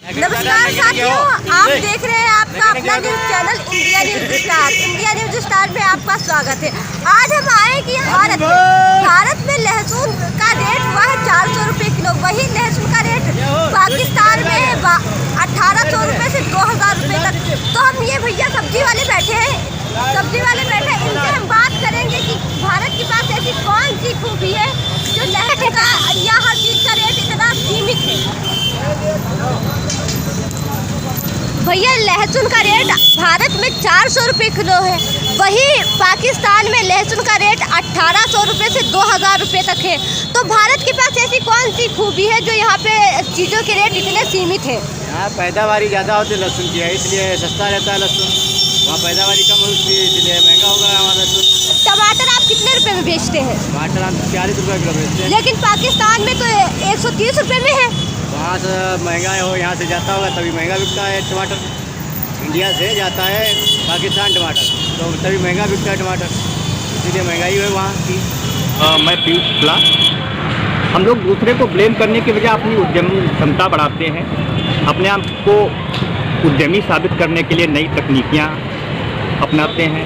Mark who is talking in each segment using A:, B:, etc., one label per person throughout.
A: नमस्कार साथियों, आप देख रहे हैं आपका अपना news channel India news star. India news star में आपका स्वागत है। आज हम आए कि भारत में लहसुन का रेट हुआ है 400 रुपये किलो। वही लहसुन का रेट पाकिस्तान में 1800 रुपये से 2000 रुपये तक। तो हम ये भैया सब्जी वाले बैठे हैं, इनसे हम बात करेंगे कि भारत के पास ऐसी कौन सी खूबी है जो लहसुन का या हर चीज़ का रेट इतना सीमित है। भैया, लहसुन का रेट भारत में 400 रुपये किलो है, वही पाकिस्तान में लहसुन का रेट 1800 रुपये से 2000 रुपये तक है। तो भारत के पास ऐसी कौन सी खूबी है जो यहाँ पे चीज़ों के रेट इतने सीमित है?
B: यहाँ पैदावारी ज़्यादा होती है लहसुन की, इसलिए सस्ता रहता है लहसुन। वहाँ पैदावारी कम होती है, इसलिए महंगा होगा हमारा लहसुन।
A: टमाटर आप कितने रुपए में बेचते हैं?
B: टमाटर हम 40 रुपये किलो बेचते हैं।
A: लेकिन पाकिस्तान में तो 130 रुपये में है।
B: वहाँ से महंगा हो, यहाँ से जाता होगा तभी महंगा बिकता है टमाटर। इंडिया से जाता है पाकिस्तान टमाटर, तो तभी महंगा बिकता है टमाटर, इसीलिए महंगाई है वहाँ की।
C: मैं पीयूष शुक्ला। हम लोग दूसरे को ब्लेम करने की बजाय अपनी उद्यमी क्षमता बढ़ाते हैं, अपने आप को उद्यमी साबित करने के लिए नई तकनीकियाँ अपनाते हैं।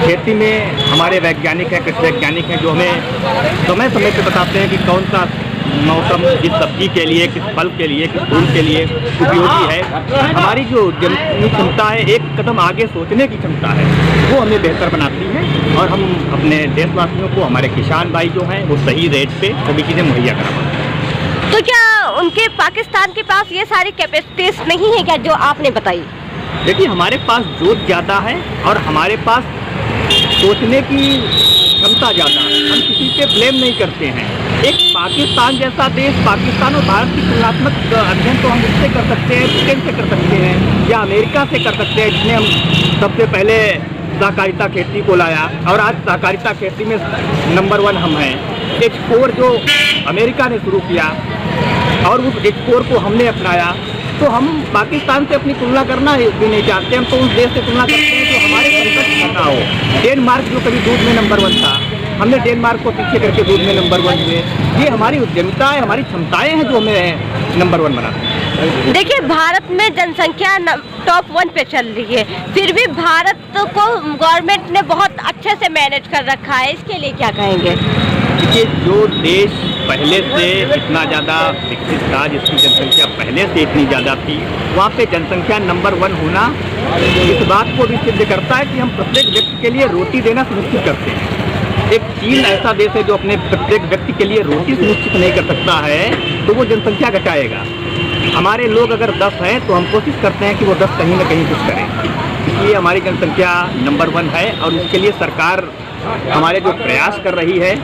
C: खेती में हमारे वैज्ञानिक हैं, कृषि वैज्ञानिक हैं, जो हमें समय समय पे बताते हैं कि कौन सा मौसम किस सब्जी के लिए, किस फल के लिए, किस फूल के लिए उपयोगी है। हमारी जो उद्यमी क्षमता है, एक कदम आगे सोचने की क्षमता है, वो हमें बेहतर बनाती है और हम अपने देशवासियों को, हमारे किसान भाई जो हैं, वो सही रेट पे सभी चीज़ें मुहैया करा पाते हैं।
A: तो क्या उनके पाकिस्तान के पास ये सारी कैपेसिटीज नहीं है क्या जो आपने बताई?
C: देखिए, हमारे पास जोत ज़्यादा है और हमारे पास सोचने की क्षमता ज़्यादा है। हम किसी पे ब्लेम नहीं करते हैं। एक पाकिस्तान जैसा देश, पाकिस्तान और भारत की तुलनात्मक अध्ययन तो हम उससे कर सकते हैं, ब्रिटेन से कर सकते हैं या अमेरिका से कर सकते हैं, जिसने हम सबसे पहले सहकारिता खेती को लाया और आज सहकारिता खेती में नंबर 1 हम हैं। एक्सपोर्ट जो अमेरिका ने शुरू किया और उस एक्सपोर्ट को हमने अपनाया, तो हम पाकिस्तान से अपनी तुलना करना भी नहीं चाहते। हम तो उस देश से तुलना करते हैं जो हमारे संकट में ना हो। डेनमार्क जो कभी दूध में नंबर 1 था, हमने डेनमार्क को पीछे करके दूध में नंबर 1 हुए। ये हमारी उद्यमिता है, हमारी क्षमताएं हैं जो हमें नंबर 1 बनाती हैं।
A: देखिए, भारत में जनसंख्या टॉप 1 पे चल रही है, फिर भी भारत को गवर्नमेंट ने बहुत अच्छे से मैनेज कर रखा है, इसके लिए क्या कहेंगे?
C: देखिए, जो देश पहले से इतना ज़्यादा विकसित था, जिसकी जनसंख्या पहले से इतनी ज़्यादा थी, वहाँ पे जनसंख्या नंबर 1 होना इस बात को भी सिद्ध करता है कि हम प्रत्येक व्यक्ति के लिए रोटी देना सुनिश्चित करते हैं। एक चीन ऐसा देश है जो अपने प्रत्येक व्यक्ति के लिए रोटी सुनिश्चित नहीं कर सकता है, तो वो जनसंख्या घटाएगा। हमारे लोग अगर 10 हैं तो हम कोशिश करते हैं कि वो 10 कहीं ना कहीं कुछ करें, इसलिए हमारी जनसंख्या नंबर 1 है। और उसके लिए सरकार हमारे जो प्रयास कर रही है,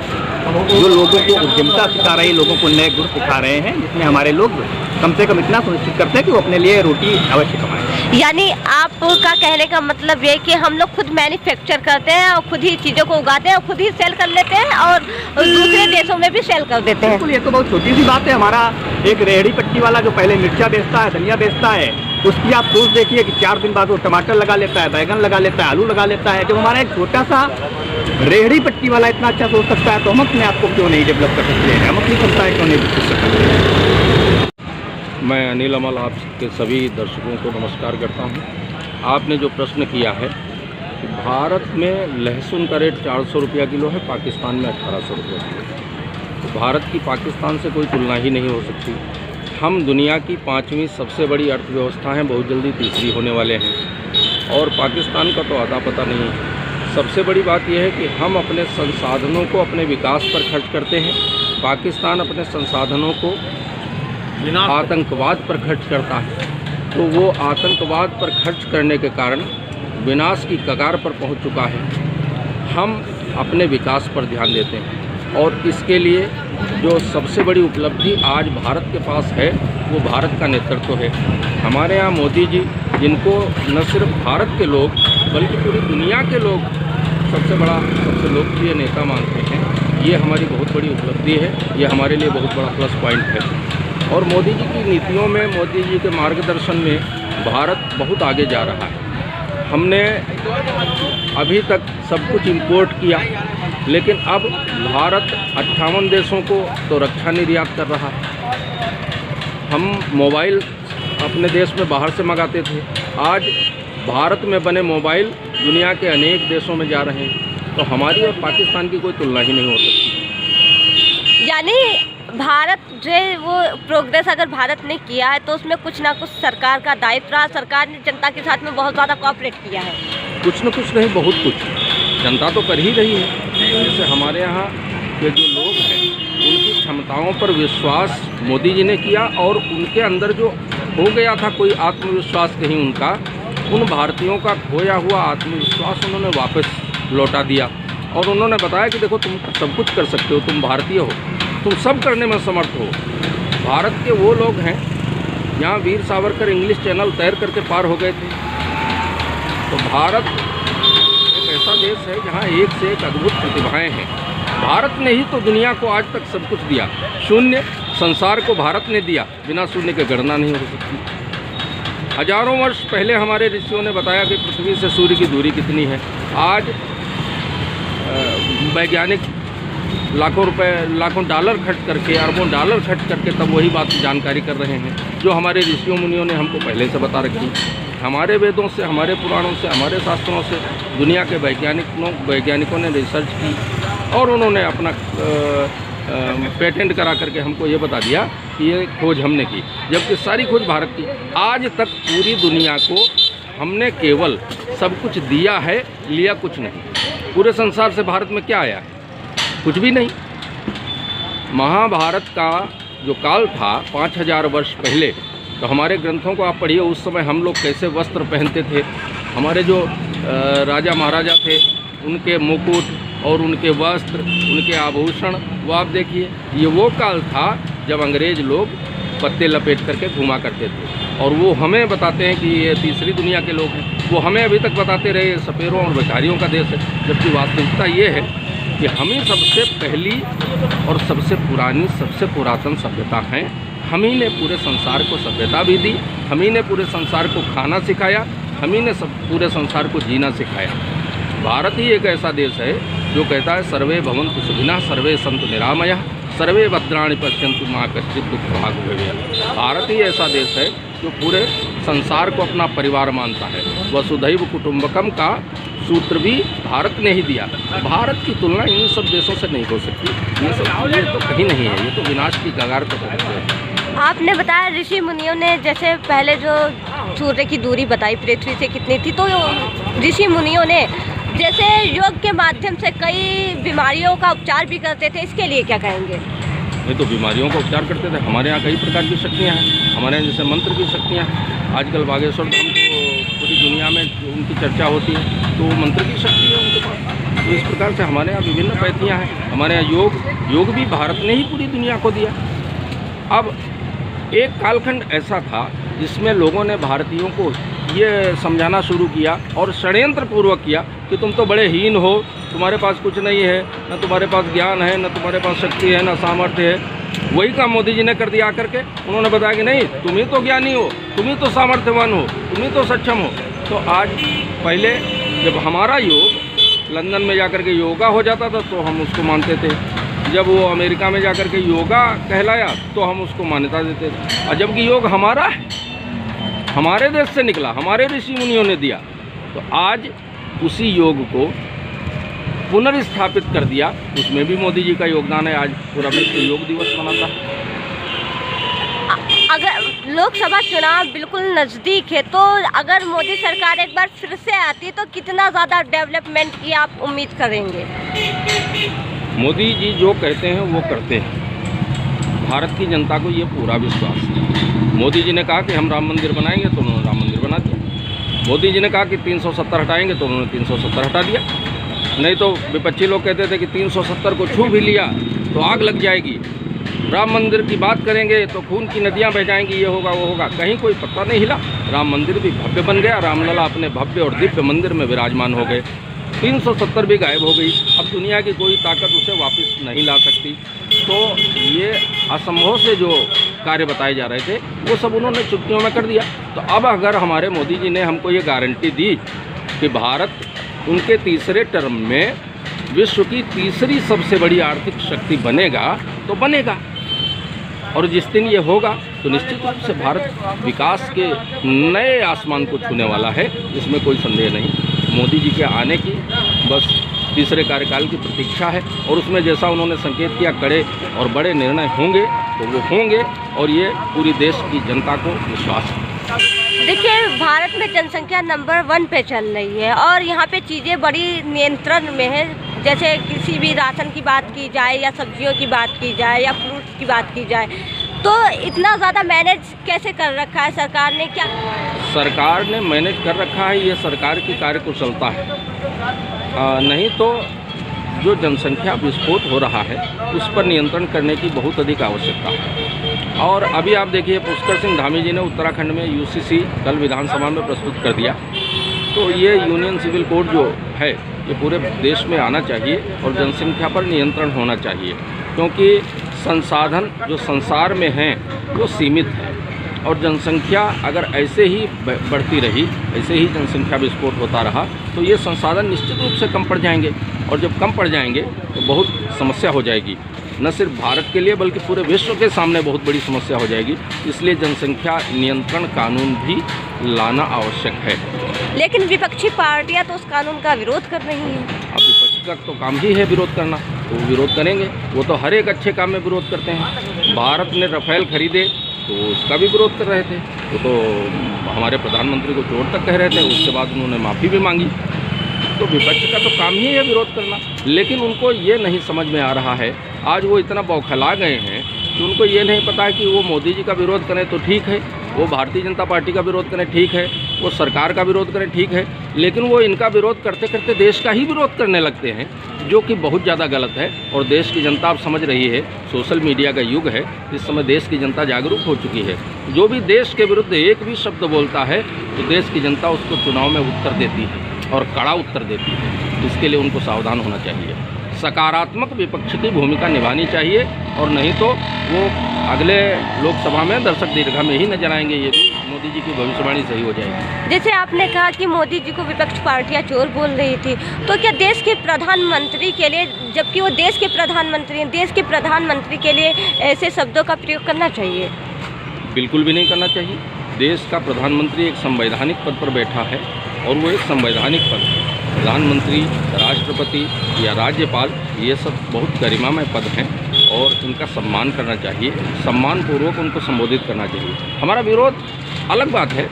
C: जो लोगों को उद्यमिता सिखा रही है, लोगों को नए गुण सिखा रहे हैं, जिसमें हमारे लोग कम से कम इतना सुनिश्चित करते हैं कि वो अपने लिए रोटी अवश्य कमाएं।
A: यानी आपका कहने का मतलब ये कि हम लोग खुद मैन्युफैक्चर करते हैं और खुद ही चीज़ों को उगाते हैं और खुद ही सेल कर लेते हैं और दूसरे देशों में भी सेल कर देते हैं।
C: बिल्कुल, ये तो बहुत छोटी सी बात है। हमारा एक रेहड़ी पट्टी वाला जो पहले मिर्चा बेचता है, धनिया बेचता है, उसकी आप सोच देखिए कि 4 दिन बाद वो टमाटर लगा लेता है, बैगन लगा लेता है, आलू लगा लेता है। जब हमारा एक छोटा सा रेहड़ी पट्टी वाला इतना अच्छा सोच सकता है, तो हम अपने आप को क्यों नहीं डेवलप कर सकते हैं? हम अपनी क्षमताएं क्यों नहीं विकसित कर सकते?
D: मैं अनिल अमल आपके सभी दर्शकों को नमस्कार करता हूं। आपने जो प्रश्न किया है कि भारत में लहसुन का रेट 400 रुपया किलो है, पाकिस्तान में 1800 रुपया किलो। तो भारत की पाकिस्तान से कोई तुलना ही नहीं हो सकती। हम दुनिया की 5वीं सबसे बड़ी अर्थव्यवस्था हैं, बहुत जल्दी तीसरी होने वाले हैं, और पाकिस्तान का तो अता पता नहीं है। सबसे बड़ी बात यह है कि हम अपने संसाधनों को अपने विकास पर खर्च करते हैं, पाकिस्तान अपने संसाधनों को आतंकवाद पर खर्च करता है। तो वो आतंकवाद पर खर्च करने के कारण विनाश की कगार पर पहुंच चुका है। हम अपने विकास पर ध्यान देते हैं और इसके लिए जो सबसे बड़ी उपलब्धि आज भारत के पास है, वो भारत का नेतृत्व है। हमारे यहाँ मोदी जी, जिनको न सिर्फ भारत के लोग बल्कि पूरी दुनिया के लोग सबसे बड़ा, सबसे लोकप्रिय नेता मानते हैं, ये हमारी बहुत बड़ी उपलब्धि है। ये हमारे लिए बहुत बड़ा प्लस पॉइंट है। और मोदी जी की नीतियों में, मोदी जी के मार्गदर्शन में भारत बहुत आगे जा रहा है। हमने अभी तक सब कुछ इंपोर्ट किया, लेकिन अब भारत 58 देशों को तो रक्षा निर्यात कर रहा है। हम मोबाइल अपने देश में बाहर से मंगाते थे, आज भारत में बने मोबाइल दुनिया के अनेक देशों में जा रहे हैं। तो हमारी और पाकिस्तान की कोई तुलना ही नहीं हो सकती।
A: यानी भारत जो है वो प्रोग्रेस अगर भारत ने किया है तो उसमें कुछ ना कुछ सरकार का दायित्व रहा। सरकार ने जनता के साथ में बहुत ज़्यादा कोऑपरेट किया है।
D: कुछ न कुछ नहीं, बहुत कुछ जनता तो कर ही रही है। जैसे हमारे यहाँ के जो लोग हैं उनकी क्षमताओं पर विश्वास मोदी जी ने किया, और उनके अंदर जो हो गया था कोई आत्मविश्वास कहीं उनका, उन भारतीयों का खोया हुआ आत्मविश्वास उन्होंने वापस लौटा दिया। और उन्होंने बताया कि देखो तुम सब कुछ कर सकते हो, तुम भारतीय हो, तुम सब करने में समर्थ हो। भारत के वो लोग हैं, यहाँ वीर सावरकर इंग्लिश चैनल तैर करके पार हो गए थे। तो भारत एक ऐसा देश है जहाँ एक से एक अद्भुत प्रतिभाएं हैं। भारत ने ही तो दुनिया को आज तक सब कुछ दिया। शून्य संसार को भारत ने दिया, बिना शून्य के गणना नहीं हो सकती। हजारों वर्ष पहले हमारे ऋषियों ने बताया कि पृथ्वी से सूर्य की दूरी कितनी है। आज वैज्ञानिक लाखों डॉलर खर्च करके, अरबों डॉलर खर्च करके तब वही बात की जानकारी कर रहे हैं जो हमारे ऋषियों मुनियों ने हमको पहले से बता रखी। हमारे वेदों से, हमारे पुराणों से, हमारे शास्त्रों से दुनिया के वैज्ञानिकों ने रिसर्च की और उन्होंने अपना पेटेंट करा करके हमको ये बता दिया कि ये खोज हमने की, जबकि सारी खोज भारत की। आज तक पूरी दुनिया को हमने केवल सब कुछ दिया है, लिया कुछ नहीं। पूरे संसार से भारत में क्या आया? कुछ भी नहीं। महाभारत का जो काल था 5000 वर्ष पहले, तो हमारे ग्रंथों को आप पढ़िए, उस समय हम लोग कैसे वस्त्र पहनते थे। हमारे जो राजा महाराजा थे उनके मुकुट और उनके वस्त्र, उनके आभूषण, वो आप देखिए। ये वो काल था जब अंग्रेज़ लोग पत्ते लपेट करके घुमा करते थे, और वो हमें बताते हैं कि ये तीसरी दुनिया के लोग हैं। वो हमें अभी तक बताते रहे सपेरों और भिखारियों का देश है, जबकि वास्तविकता ये है कि हम ही सबसे पहली और सबसे पुरानी, सबसे पुरातन सभ्यता हैं। हम ही ने पूरे संसार को सभ्यता भी दी, हम ही ने पूरे संसार को खाना सिखाया, हम ही ने पूरे संसार को जीना सिखाया। भारत ही एक ऐसा देश है जो कहता है सर्वे भवन्तु सुखिनः, सर्वे सन्तु निरामयः, सर्वे भद्राणि पश्यन्तु मा कश्चित् दुःखभाग् भवेत्। भारत ही ऐसा देश है जो पूरे संसार को अपना परिवार मानता है। वसुधैव कुटुम्बकम का सूत्र भी भारत ने ही दिया। भारत की तुलना इन सब देशों से नहीं हो सकती। ये तो कहीं नहीं है, ये तो विनाश की कगार पर पहुँच गए।
A: आपने बताया ऋषि मुनियों ने जैसे पहले जो सूर्य की दूरी बताई पृथ्वी से कितनी थी, तो ऋषि मुनियों ने जैसे योग के माध्यम से कई बीमारियों का उपचार भी करते थे, इसके लिए क्या कहेंगे?
D: ये तो बीमारियों का उपचार करते थे। हमारे यहाँ कई प्रकार की शक्तियाँ हैं, हमारे यहाँ जैसे मंत्र की शक्तियाँ हैं। आजकल बागेश्वर धाम तो पूरी दुनिया में उनकी चर्चा होती है, तो मंत्र की शक्ति है उनके पास। तो इस प्रकार से हमारे यहाँ विभिन्न पैथियाँ हैं। हमारे यहाँ योग भी भारत ने ही पूरी दुनिया को दिया। अब एक कालखंड ऐसा था जिसमें लोगों ने भारतीयों को ये समझाना शुरू किया और षड्यंत्र पूर्वक किया कि तुम तो बड़े हीन हो, तुम्हारे पास कुछ नहीं है, न तुम्हारे पास ज्ञान है, न तुम्हारे पास शक्ति है, न सामर्थ्य है। वही काम मोदी जी ने कर दिया करके। उन्होंने बताया कि नहीं, तुम ही तो ज्ञानी हो, तुम ही तो सामर्थ्यवान हो, तुम ही तो सक्षम हो। तो आज पहले जब हमारा योग लंदन में जाकर के योगा हो जाता था तो हम उसको मानते थे, जब वो अमेरिका में जाकर के योगा कहलाया तो हम उसको मान्यता देते थे। और जबकि योग हमारा है, हमारे देश से निकला, हमारे ऋषि मुनियों ने दिया, तो आज उसी योग को पुनर्स्थापित कर दिया। उसमें भी मोदी जी का योगदान है। आज पूरा विश्व योग दिवस मनाता है।
A: अगर लोकसभा चुनाव बिल्कुल नज़दीक है, तो अगर मोदी सरकार एक बार फिर से आती तो कितना ज़्यादा डेवलपमेंट की आप उम्मीद करेंगे?
D: मोदी जी जो कहते हैं वो करते हैं। भारत की जनता को ये पूरा विश्वास है। मोदी जी ने कहा कि हम राम मंदिर बनाएंगे तो उन्होंने राम मंदिर बना दिया। मोदी जी ने कहा कि 370 हटाएंगे तो उन्होंने 370 हटा दिया। नहीं तो विपक्षी लोग कहते थे कि 370 को छू भी लिया तो आग लग जाएगी, राम मंदिर की बात करेंगे तो खून की नदियां बह जाएंगी, ये होगा वो होगा। कहीं कोई पत्ता नहीं हिला। राम मंदिर भी भव्य बन गया। रामलला अपने भव्य और दिव्य मंदिर में विराजमान हो गए। 370 भी गायब हो गई। अब दुनिया की कोई ताकत उसे वापस नहीं ला सकती। तो ये असंभव से जो कार्य बताए जा रहे थे वो सब उन्होंने चुटकियों में कर दिया। तो अब अगर हमारे मोदी जी ने हमको ये गारंटी दी कि भारत उनके तीसरे टर्म में विश्व की तीसरी सबसे बड़ी आर्थिक शक्ति बनेगा, तो बनेगा। और जिस दिन ये होगा तो निश्चित रूप से भारत विकास के नए आसमान को छूने वाला है, इसमें कोई संदेह नहीं। मोदी जी के आने की बस तीसरे कार्यकाल की प्रतीक्षा है और उसमें जैसा उन्होंने संकेत किया कड़े और बड़े निर्णय होंगे तो वो होंगे और ये पूरी देश की जनता को विश्वास है।
A: देखिए, भारत में जनसंख्या नंबर 1 पे चल रही है और यहाँ पे चीज़ें बड़ी नियंत्रण में है। जैसे किसी भी राशन की बात की जाए या सब्जियों की बात की जाए या फ्रूट्स की बात की जाए, तो इतना ज़्यादा मैनेज कैसे कर रखा है सरकार ने? क्या
D: सरकार ने मैनेज कर रखा है, ये सरकार की कार्यकुशलता है। नहीं तो जो जनसंख्या विस्फोट हो रहा है उस पर नियंत्रण करने की बहुत अधिक आवश्यकता है। और अभी आप देखिए, पुष्कर सिंह धामी जी ने उत्तराखंड में यूसीसी कल विधानसभा में प्रस्तुत कर दिया। तो ये यूनियन सिविल कोड जो है ये पूरे देश में आना चाहिए और जनसंख्या पर नियंत्रण होना चाहिए, क्योंकि संसाधन जो संसार में हैं वो सीमित है और जनसंख्या अगर ऐसे ही बढ़ती रही, ऐसे ही जनसंख्या विस्फोट होता रहा तो ये संसाधन निश्चित रूप से कम पड़ जाएंगे और जब कम पड़ जाएंगे तो बहुत समस्या हो जाएगी, न सिर्फ भारत के लिए बल्कि पूरे विश्व के सामने बहुत बड़ी समस्या हो जाएगी। इसलिए जनसंख्या नियंत्रण कानून भी लाना आवश्यक है।
A: लेकिन विपक्षी पार्टियां तो उस कानून का विरोध कर रही हैं।
D: अब विपक्ष का तो काम ही है विरोध करना, तो वो विरोध करेंगे। वो तो हर एक अच्छे काम में विरोध करते हैं। भारत ने राफेल खरीदे तो उसका भी विरोध कर रहे थे, वो तो हमारे प्रधानमंत्री को चोर तक कह रहे थे, उसके बाद उन्होंने माफ़ी भी मांगी। तो विपक्ष का तो काम ही है विरोध करना, लेकिन उनको ये नहीं समझ में आ रहा है। आज वो इतना बौखला गए हैं कि उनको ये नहीं पता है कि वो मोदी जी का विरोध करें तो ठीक है, वो भारतीय जनता पार्टी का विरोध करें ठीक है, वो सरकार का विरोध करें ठीक है, लेकिन वो इनका विरोध करते करते देश का ही विरोध करने लगते हैं, जो कि बहुत ज़्यादा गलत है। और देश की जनता अब समझ रही है, सोशल मीडिया का युग है, इस समय देश की जनता जागरूक हो चुकी है। जो भी देश के विरुद्ध एक भी शब्द बोलता है तो देश की जनता उसको चुनाव में उत्तर देती है और कड़ा उत्तर देती है। इसके लिए उनको सावधान होना चाहिए, सकारात्मक विपक्ष की भूमिका निभानी चाहिए, और नहीं तो वो अगले लोकसभा में दर्शक दीर्घा में ही नजर आएंगे। ये भी मोदी जी की भविष्यवाणी सही हो जाएगी।
A: जैसे आपने कहा कि मोदी जी को विपक्ष पार्टियां चोर बोल रही थी, तो क्या देश के प्रधानमंत्री के लिए, जबकि वो देश के प्रधानमंत्री हैं, देश के प्रधानमंत्री के लिए ऐसे शब्दों का प्रयोग करना चाहिए?
D: बिल्कुल भी नहीं करना चाहिए। देश का प्रधानमंत्री एक संवैधानिक पद पर बैठा है और वो एक संवैधानिक पद है। प्रधानमंत्री, राष्ट्रपति या राज्यपाल, ये सब बहुत गरिमामय पद हैं और इनका सम्मान करना चाहिए, सम्मानपूर्वक उनको संबोधित करना चाहिए। हमारा विरोध अलग बात है,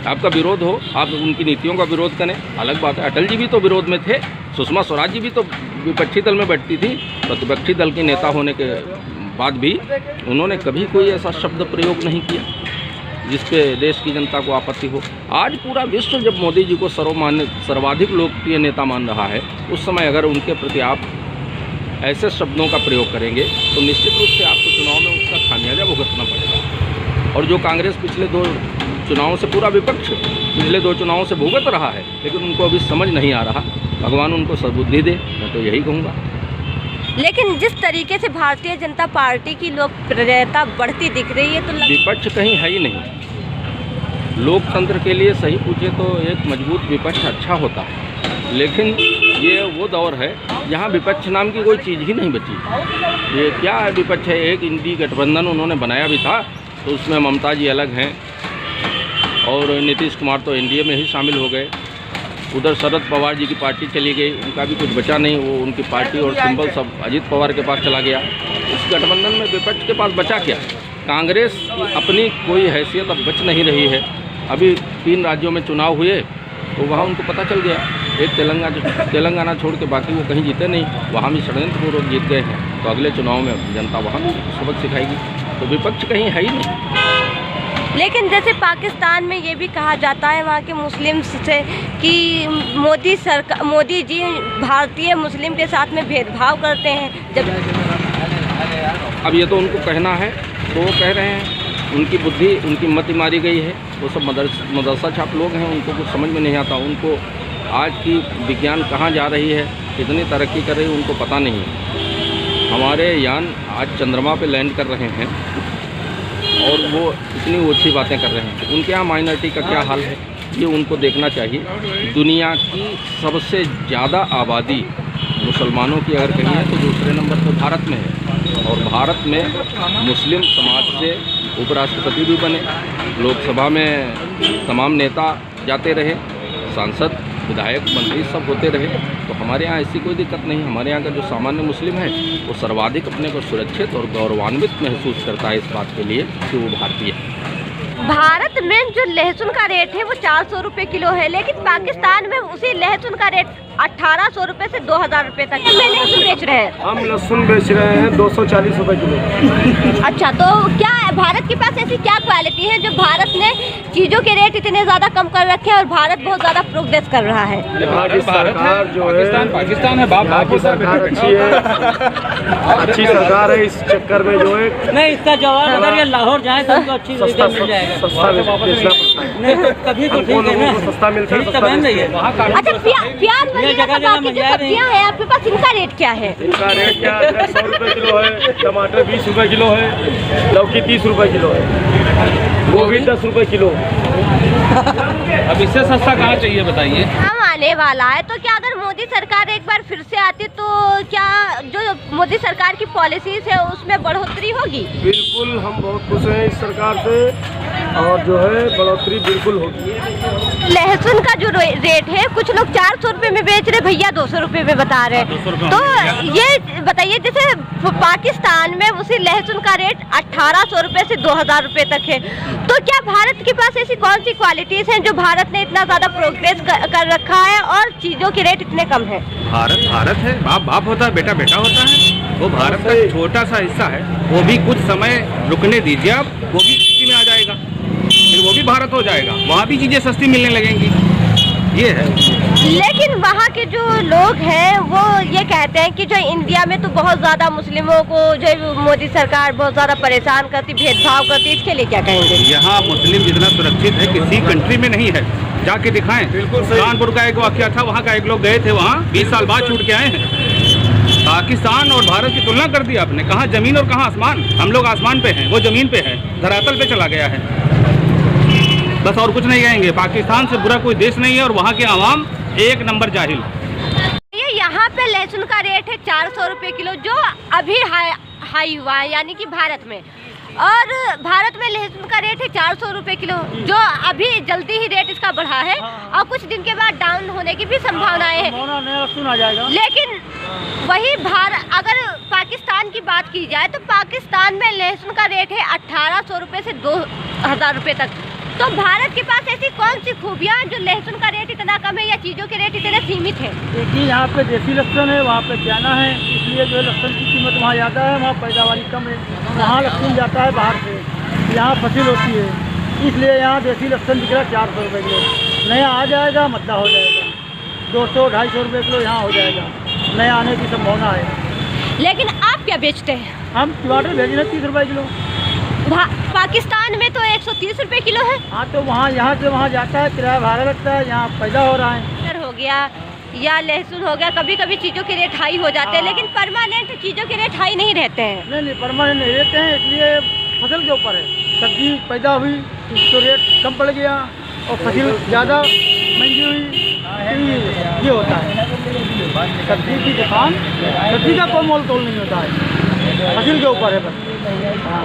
D: आपका विरोध हो, आप उनकी नीतियों का विरोध करें, अलग बात है। अटल जी भी तो विरोध में थे, सुषमा स्वराज जी भी तो विपक्षी दल में बैठती थी, प्रतिपक्षी दल के नेता होने के बाद भी उन्होंने कभी कोई ऐसा शब्द प्रयोग नहीं किया जिस पे देश की जनता को आपत्ति हो। आज पूरा विश्व जब मोदी जी को सर्वाधिक लोकप्रिय नेता मान रहा है, उस समय अगर उनके प्रति आप ऐसे शब्दों का प्रयोग करेंगे तो निश्चित रूप से आपको चुनाव में उसका खामियाजा भुगतना पड़ेगा। और जो कांग्रेस पिछले 2 चुनावों से, पूरा विपक्ष पिछले 2 चुनावों से भुगत रहा है, लेकिन उनको अभी समझ नहीं आ रहा। भगवान उनको सद्बुद्धि दे, मैं तो यही कहूँगा।
A: लेकिन जिस तरीके से भारतीय जनता पार्टी की लोकप्रियता बढ़ती दिख रही है, तो
D: विपक्ष कहीं है ही नहीं। लोकतंत्र के लिए सही पूछे तो एक मजबूत विपक्ष अच्छा होता है, लेकिन ये वो दौर है जहाँ विपक्ष नाम की कोई चीज़ ही नहीं बची। ये क्या है विपक्ष है? एक इंडी गठबंधन उन्होंने बनाया भी था, तो उसमें ममता जी अलग हैं और नीतीश कुमार तो एनडीए में ही शामिल हो गए। उधर शरद पवार जी की पार्टी चली गई, उनका भी कुछ बचा नहीं, वो उनकी पार्टी और सिंबल सब अजीत पवार के पास चला गया। इस गठबंधन में विपक्ष के पास बचा क्या? कांग्रेस की अपनी कोई हैसियत अब बच नहीं रही है। अभी 3 राज्यों में चुनाव हुए तो वहाँ उनको पता चल गया, एक तेलंगाना छोड़ के बाकी वो कहीं जीते नहीं, वहाँ भी षड्यंत्रपूर्वक जीत गए हैं। तो अगले चुनाव में जनता वहाँ भी सबक सिखाएगी। तो विपक्ष कहीं है ही नहीं।
A: लेकिन जैसे पाकिस्तान में ये भी कहा जाता है वहाँ के मुस्लिम से कि मोदी जी भारतीय मुस्लिम के साथ में भेदभाव करते हैं। जब
D: अब ये तो उनको कहना है तो वो कह रहे हैं, उनकी बुद्धि, उनकी मति मारी गई है। वो सब मदरसा छाप लोग हैं, उनको कुछ समझ में नहीं आता। उनको आज की विज्ञान कहाँ जा रही है, कितनी तरक्की कर रही है, उनको पता नहीं है। हमारे यान आज चंद्रमा पे लैंड कर रहे हैं और वो इतनी ऊँची बातें कर रहे हैं। उनके यहाँ माइनॉरिटी का क्या हाल है ये उनको देखना चाहिए। दुनिया की सबसे ज़्यादा आबादी मुसलमानों की अगर कहीं है तो दूसरे नंबर पर भारत में है। और भारत में मुस्लिम समाज से उपराष्ट्रपति भी बने, लोकसभा में तमाम नेता जाते रहे, सांसद विधायक मंत्री सब होते रहे। तो हमारे यहाँ ऐसी कोई दिक्कत नहीं। हमारे यहाँ का जो सामान्य मुस्लिम है वो सर्वाधिक अपने को सुरक्षित और गौरवान्वित महसूस करता है इस बात के लिए कि वो भारतीय है।
A: भारत में जो लहसुन का रेट है वो 400 रुपये किलो है, लेकिन पाकिस्तान में उसी लहसुन का रेट 1800 रुपये से 2000 रुपये तक में लहसुन बेच रहे हैं।
E: हम लहसुन बेच रहे हैं 240 रुपये किलो।
A: अच्छा, तो क्या भारत के पास ऐसी क्या क्वालिटी है जो भारत ने चीज़ों के रेट इतने ज़्यादा कम कर रखे हैं और भारत बहुत ज़्यादा प्रोग्रेस कर रहा है?
E: सरकार जो है
D: पाकिस्तान है, बाप
E: की सरकार अच्छी है, अच्छी सरकार है। इस चक्कर में जो है
F: नहीं, इसका जवाब अगर ये लाहौर जाए तो उनको अच्छी
E: सस्ता
F: मिल जाएगा।
E: सस्ता बेचना पड़ता है।
F: नहीं तो कभी तो ठीक है ना,
E: सस्ता मिलता है,
F: ठीक तो बहन रही है।
A: अच्छा, प्याज वगैरह का बाकी जो सब्जियां हैं आपके पास, इनका रेट क्या है?
E: इनका रेट क्या है? 100 रुपये किलो है, टमाटर 20 रुपये किलो है, लौकी 30 रुपये किलो है, गोभी 10 रुपये किलो।
D: अब इससे सस्ता कहाँ चाहिए बताइए?
A: हम आने वाला है, तो क्या अगर मोदी सरकार एक बार फिर से आती तो क्या जो मोदी सरकार की पॉलिसीज है उसमें बढ़ोतरी होगी?
E: बिल्कुल, हम बहुत खुश हैं इस सरकार से और जो है बढ़ोतरी बिल्कुल होगी।
A: लहसुन का जो रेट है, कुछ लोग 400 रुपये में बेच रहे, भैया 200 रुपये में बता रहे हैं। तो ये बताइए, जैसे पाकिस्तान में उसी लहसुन का रेट 1800 रुपये से 2000 रुपये तक है, तो क्या भारत के पास ऐसी कौन सी क्वालिटीज हैं जो भारत ने इतना ज़्यादा प्रोग्रेस कर रखा है और चीज़ों के रेट इतने कम है?
C: भारत भारत है, बाप बाप होता है, बेटा बेटा होता है। वो भारत का छोटा सा हिस्सा है, वो भी कुछ समय रुकने दीजिए आप, वो भी इसी में आ जाएगा, फिर वो भी भारत हो जाएगा, वहाँ भी चीज़ें सस्ती मिलने लगेंगी। ये है।
A: लेकिन वहाँ के जो लोग हैं वो ये कहते हैं कि जो इंडिया में तो बहुत ज़्यादा मुस्लिमों को जो मोदी सरकार बहुत ज़्यादा परेशान करती, भेदभाव करती, इसके लिए क्या कहेंगे?
C: यहाँ मुस्लिम जितना सुरक्षित है किसी कंट्री में नहीं है, जाके दिखाएं। कानपुर का एक वाकया था, वहाँ का एक लोग गए थे, वहाँ 20 साल बाद छूट के आए हैं। पाकिस्तान और भारत की तुलना कर दी आपने, कहाँ जमीन और कहाँ आसमान। हम लोग आसमान पे हैं, वो जमीन पे है, धरातल पे चला गया है। बस और कुछ नहीं कहेंगे। पाकिस्तान से बुरा कोई देश नहीं है और वहाँ के आवाम एक नंबर जाहिल।
A: ये यहाँ पे लहसुन का रेट है 400 रुपये किलो, जो अभी हाई हुआ है, यानी कि भारत में। और भारत में लहसुन का रेट है 400 रुपये किलो, जो अभी जल्दी ही रेट इसका बढ़ा है और कुछ दिन के बाद डाउन होने की भी संभावनाएं हैं।
F: लहसुन आ जाएगा।
A: लेकिन वही अगर पाकिस्तान की बात की जाए तो पाकिस्तान में लहसुन का रेट है 1800 रुपये से 2000 रुपये तक। तो भारत के पास ऐसी कौन सी खूबियाँ जो लहसुन का रेट इतना कम है या चीज़ों के रेट इतने सीमित हैं?
F: देखिए, यहाँ पे देसी लहसुन है, वहाँ पे चाइना है, इसलिए जो है लहसुन की कीमत वहाँ ज़्यादा है, वहाँ पैदावारी कम है। वहाँ लहसुन जाता है बाहर से, यहाँ फसल होती है, इसलिए यहाँ देसी लहसुन बिक रहा है 400 रुपये किलो। नया आ जाएगा, मद्दा हो जाएगा, 200-250 रुपये किलो यहाँ हो जाएगा, नया आने की संभावना है।
A: लेकिन आप क्या बेचते हैं?
F: हम टमाटर भेज रहे हैं 30 रुपये किलो।
A: पाकिस्तान में तो 130 रुपये किलो है।
F: हाँ, तो वहाँ यहाँ से वहाँ जाता है, किराया भाड़ा लगता है, यहाँ पैदा हो रहा है।
A: हो गया या लहसुन हो गया, कभी कभी चीज़ों के रेट हाई हो जाते हैं, लेकिन परमानेंट चीज़ों के रेट हाई नहीं रहते हैं।
F: नहीं, परमानेंट नहीं रहते हैं, इसलिए फसल के ऊपर है। सब्जी पैदा हुई तो रेट कम पड़ गया और फसल ज़्यादा महंगी हुई, ये होता है। सब्जी की दुकान, सब्जी का कोई मोल तोल नहीं होता है, फसल के ऊपर है बस। हाँ।